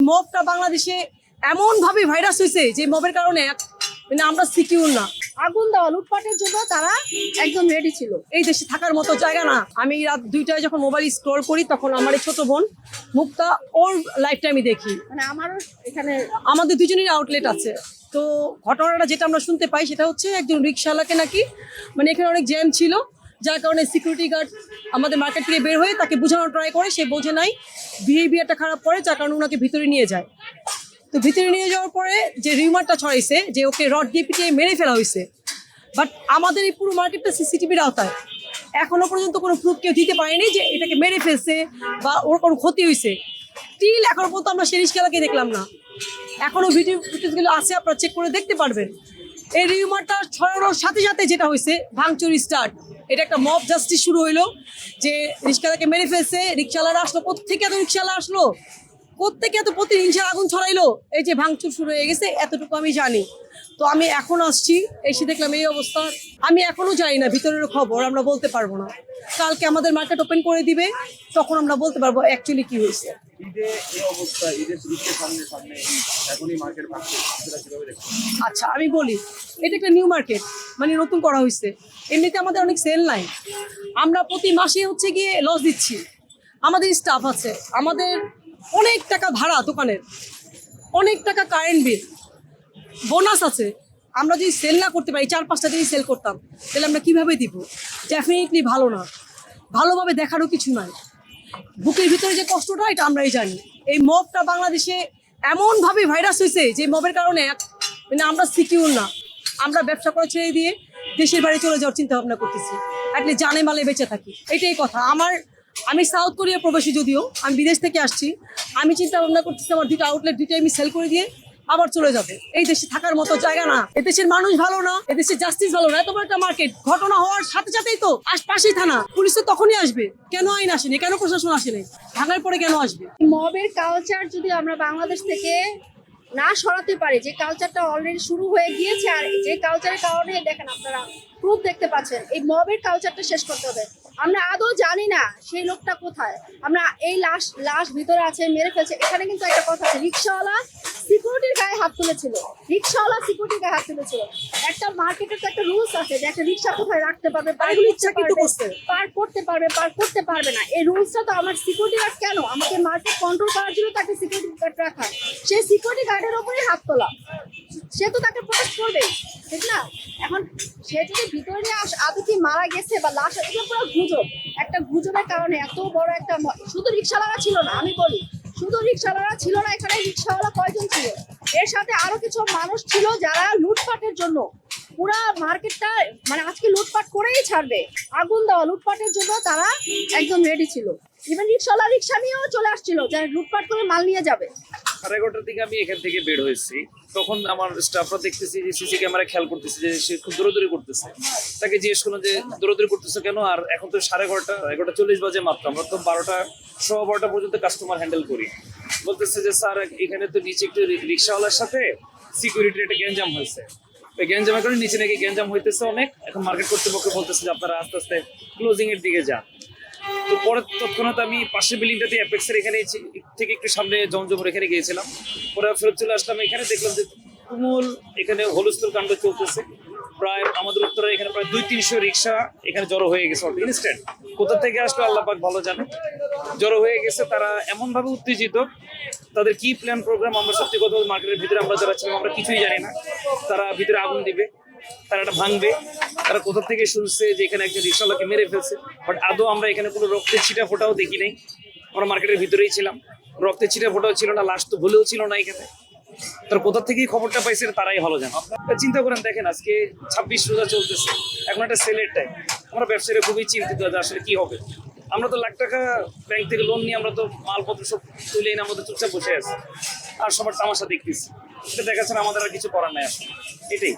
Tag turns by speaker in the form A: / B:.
A: মবটা বাংলাদেশে এমন ভাবে ভাইরাস হয়েছে যে মবের কারণে মানে আমরা সিকিউর না।
B: আগুন দেওয়া লুটপাটের জন্য তারা একদম রেডি ছিল।
A: এই দেশে থাকার মতো জায়গা না। আমি রাত 2টায় যখন মোবাইল স্ক্রল করি তখন আমার এই ছোট বোন মুক্তা, ওর লাইফটা আমি দেখি।
B: মানে আমারও এখানে
A: আমাদের দুজনেরই আউটলেট আছে। তো ঘটনাটা যেটা আমরা শুনতে পাই সেটা হচ্ছে একজন রিক্সাওয়ালাকে নাকি মানে এখানে অনেক জ্যাম ছিল, যার কারণে সিকিউরিটি গার্ড আমাদের মার্কেট থেকে বের হয়ে তাকে বোঝানোর ট্রাই করে, সে বোঝে নাই, বিহেভিয়ারটা খারাপ করে, যার কারণে ওনাকে ভিতরে নিয়ে যায়। তো ভিতরে নিয়ে যাওয়ার পরে যে রিউমারটা ছড়াইছে যে ওকে রড দিয়ে পিটিয়ে মেরে ফেলা হয়েছে, বাট আমাদের এই পুরো মার্কেটটা সিসিটিভির আওতায়। এখনো পর্যন্ত কোনো প্রুফ কেউ দিতে পারেনি যে এটাকে মেরে ফেলছে বা ওর কোনো ক্ষতি হয়েছে। স্টিল এখনো পর্যন্ত আমরা সেই রিক্সাওয়ালাকে দেখলাম না। এখনো ভিডিও ফুটেজগুলো আছে, আপনারা চেক করে দেখতে পারবেন। এই রিউমারটা ছড়ানোর সাথে সাথে যেটা হয়েছে ভাঙচুর স্টার্ট। এটা একটা মব জাস্টিস শুরু হইলো যে রিক্সাওয়ালাকে মেরে ফেলছে। রিক্সাওয়ালারা আসলো কোত্থেকে, এত রিক্সাওয়ালা আসলো কোত্থেকে, এত প্রতিহিংসার আগুন ছড়াইলো, এই যে ভাঙচুর শুরু হয়ে গেছে, এতটুকু আমি জানি। তো আমি এখন আসছি, এসে দেখলাম এই অবস্থা। আমি এখনো জানি না ভিতরের খবর, আমরা বলতে পারবো না। কালকে আমাদের মার্কেট ওপেন করে দিবে, তখন আমরা বলতে পারবো অ্যাকচুয়ালি কি হয়েছে। আচ্ছা আমি বলি, এটা একটা নিউ মার্কেট, মানে নতুন করা হয়েছে। এমনিতে আমাদের অনেক সেল নাই, আমরা প্রতি মাসে হচ্ছে গিয়ে লস দিচ্ছি। আমাদের স্টাফ আছে, আমাদের অনেক টাকা ভাড়া দোকানের, অনেক টাকা কারেন্ট বিল, বোনাস আছে। আমরা যদি সেল না করতে পারি, 4-5টা যদি সেল করতাম, তাহলে আমরা কীভাবে দিব? ডেফিনেটলি ভালো না, ভালোভাবে দেখারও কিছু নাই। বুকের ভিতরে যে কষ্টটা, এটা আমরাই জানি। এই মবটা বাংলাদেশে এমনভাবে ভাইরাস হয়েছে যে মবের কারণে মানে আমরা সিকিউর না। আমরা ব্যবসা করে ছেড়ে দিয়ে দেশের বাড়ি চলে যাওয়ার চিন্তা ভাবনা করতেছি, অ্যাটলিস্ট জানে মালে বেঁচে থাকি, এটাই কথা আমার। আমি সাউথ কোরিয়া প্রবাসী, যদিও আমি বিদেশ থেকে আসছি। আমি চিন্তা ভাবনা করতেছি আমার 2টা আউটলেট, 2টাই আমি সেল করে দিয়ে আবার চলে যাবে। এই দেশে থাকার মতো জায়গা না, এদেশের মানুষ ভালো না, এদেশের জাস্টিস ভালো না। এত বড় একটা মার্কেট, ঘটনা হওয়ার সাথে সাথেই তো আশপাশেই থানা, পুলিশ তো তখনই আসবে। কেন আইন আসেনি, কেন প্রশাসন আসেনি, ভাঙার পরে কেন আসবে?
B: মবের কালচার যদি আমরা বাংলাদেশ থেকে না সরাতে পারি, যে কালচারটা অলরেডি শুরু হয়ে গিয়েছে, আর যে কালচারের কারণে দেখেন আপনারা প্রুফ দেখতে পাচ্ছেন, এই মবের কালচারটা শেষ করতে হবে। আমরা আদৌ জানি না সেই লোকটা কোথায়। আমরা এই লাশ ভিতরে আছে, মেরে ফেলছে। এখানে কিন্তু একটা কথা আছে, রিক্সাওয়ালা সিকিউরিটির গায়ে হাত তুলেছিল, রিক্সাওয়ালা সিকিউরিটির গায়ে হাত তুলেছিল। একটা মার্কেটের তো একটা রুলস আছে যে একটা রিক্সা কোথায় রাখতে পারবে, পার্ক করতে পারবে না। এই রুলসটা তো আমার সিকিউরিটি গার্ড কেন, আমাকে মার্কেট কন্ট্রোল করার জন্য তাকে সিকিউরিটি গার্ড রাখা, সেই সিকিউরিটি গার্ডের উপরেই হাত তোলা, সে তো তাকে প্রোটেক্ট করবে, ঠিক না? এখন সে যদি ভিতরে নিয়ে আদৌ কি মারা গেছে বা লাশ, এটা পুরো গুজব। একটা গুজবের কারণে এত বড় একটা, শুধু রিক্সাওয়ালা ছিল না, আমি বলি শুধু রিক্সাওয়ালা ছিল না, এখানে রিক্সাওয়ালা কয়জন ছিল, এর সাথে আরো কিছু মানুষ ছিল যারা লুটপাটের জন্য পুরা মার্কেটটা মানে আজকে লুটপাট করেই ছাড়বে। আগুন দেওয়া লুটপাটের জন্য তারা একদম রেডি ছিল। ইভেন রিক্সাওয়ালা রিক্সা নিয়েও চলে আসছিল যারা লুটপাট করে মাল নিয়ে যাবে।
C: 11:30টার দিকে আমি এখান থেকে বের হয়েছি, তখন আমার স্টাফরা দেখতেছি যে সিসি ক্যামেরা খেয়াল করতেছে যে সে খুব দৌড়াদৌড়ি করতেছে। তাকে জিজ্ঞেস করলাম যে দৌড়াদৌড়ি করতেছে কেন, আর এখন তো 11:30, 11:40 বাজে মাত্র, আমরা তো 12টা পর্যন্ত কাস্টমার হ্যান্ডেল করি। বলতেছে যে স্যার এখানে তো নিচে একটু রিক্সাওয়ালার সাথে সিকিউরিটির একটা গ্যাঞ্জাম হয়েছে, ওই গ্যাঞ্জামের কারণে নিচে নাকি গ্যাঞ্জাম হইতেছে অনেক। এখন মার্কেট কর্তৃপক্ষ বলতেছে যে আপনারা আস্তে আস্তে ক্লোজিং এর দিকে যান। তো পরে তৎক্ষণাৎ আমি পাশের বিল্ডিংটাতে অ্যাপেক্সের এখানে থেকে একটু সামনে জমজমের এখানে গিয়েছিলাম, পরে ফেরত চলে আসলাম। এখানে দেখলাম যে তুমুল এখানে হুলস্থুল কাণ্ড চলতেছে। প্রায় আমাদের উত্তরে এখানে প্রায় 200-300 রিক্সা এখানে জড়ো হয়ে গেছে ইনস্ট্যান্ট। কোথা থেকে আসলো আল্লাহ পাক ভালো জানে, জড়ো হয়ে গেছে। তারা এমনভাবে উত্তেজিত, তাদের কি প্ল্যান প্রোগ্রাম আমরা সত্যি কথা মার্কেটের ভিতরে আমরা যারা ছিলাম আমরা কিছুই জানি না। তারা ভিতরে আগুন দিবে, তারা এটা ভাঙবে, তারা কোথা থেকে শুনছে যে এখানে একজন রিক্সাওয়ালাকে মেরে ফেলছে, বাট আদৌ আমরা এখানে কোনো রক্তের ছিটা ফোটাও দেখি নাই। আমরা মার্কেটের ভিতরেই ছিলাম, রক্তের ছিটা ফোটাও ছিল না, লাশ তো ভুলেও ছিল না এখানে। তারা কোথা থেকেই খবরটা পাইছে তারাই ভালো জানে। চিন্তা করেন, দেখেন আজকে 26 রোজা চলতেছে, এখন একটা সেলের টাইম। আমরা ব্যবসায়ীরা খুবই চিন্তিত যে আসলে কি হবে। আমরা তো লাখ টাকা ব্যাংক থেকে লোন নিয়ে আমরা তো মালপত্র সব তুলে এনে আমাদের চুপচাপ বসে আছি আর সবার তামাশা দেখতেছি। এটা দেখাচ্ছেন আমাদের আর কিছু করার নাই আসলে, এটাই।